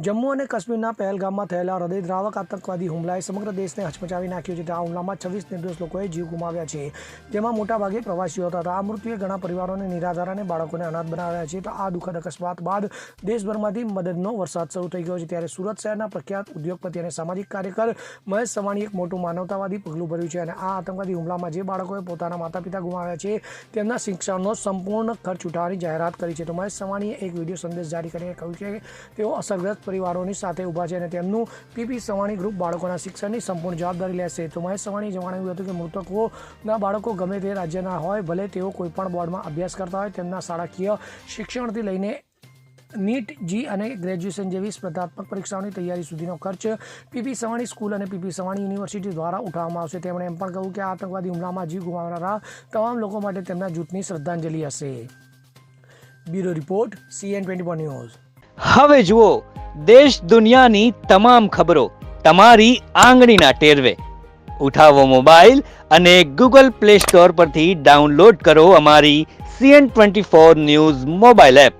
જમ્મુ અને કાશ્મીરના પહેલગામમાં થયેલા હૃદયદ્રાવક આતંકવાદી હુમલાએ સમગ્ર દેશને હચમચાવી નાખ્યો છે. આ હુમલામાં 26 નિર્દોષ લોકોએ જીવ ગુમાવ્યા છે, જેમાં મોટાભાગે પ્રવાસીઓ હતા. આ મૃત્યુએ ઘણા પરિવારોને નિરાધાર અને બાળકોને અનાથ બનાવ્યા છે. તો આ દુઃખદ અકસ્માત બાદ દેશભરમાંથી મદદનો વરસાદ શરૂ થઈ ગયો છે. ત્યારે સુરત શહેરના પ્રખ્યાત ઉદ્યોગપતિ અને સામાજિક કાર્યકર મહેશ સવાણીએ એક મોટું માનવતાવાદી પગલું ભર્યું છે અને આ આતંકવાદી હુમલામાં જે બાળકોએ પોતાના માતા પિતા ગુમાવ્યા છે તેમના શિક્ષણનો સંપૂર્ણ ખર્ચ ઉઠાવવાની જાહેરાત કરી છે. તો મહેશ સવાણીએ એક વિડીયો સંદેશ જારી કરીને કહ્યું કે તેઓ અસરગ્રસ્ત પરિવારોની સાથે ઊભા છે અને તેમનું પીપી સવાણી ગ્રુપ બાળકોના શિક્ષણની સંપૂર્ણ જવાબદારી લેશે. તો મહેશ સવાણીએ જણાવ્યું હતું કે મૃતકોના બાળકો ગમે તે રાજ્યના હોય, ભલે તેઓ કોઈપણ બોર્ડમાં અભ્યાસ કરતા હોય, તેમના શાળાકીય શિક્ષણથી લઈને નીટ, જી અને ગ્રેજ્યુએશન જેવી સ્પર્ધાત્મક પરીક્ષાઓની તૈયારી સુધીનો ખર્ચ પીપી સવાણી સ્કૂલ અને પીપી સવાણી યુનિવર્સિટી દ્વારા ઉઠાવવામાં આવશે. તેમણે એમ પણ કહ્યું કે આ આતંકવાદી હુમલામાં જીવ ગુમાવનારા તમામ લોકો માટે તેમના જૂથની શ્રદ્ધાંજલિ હશે. Bureau report, CN24 news. હવે જુઓ દેશ દુનિયાની તમામ ખબરો તમારી આંગળીના ટેરવે. ઉઠાવો મોબાઈલ અને Google Play Store પરથી ડાઉનલોડ કરો અમારી CN24 ન્યૂઝ મોબાઈલ એપ.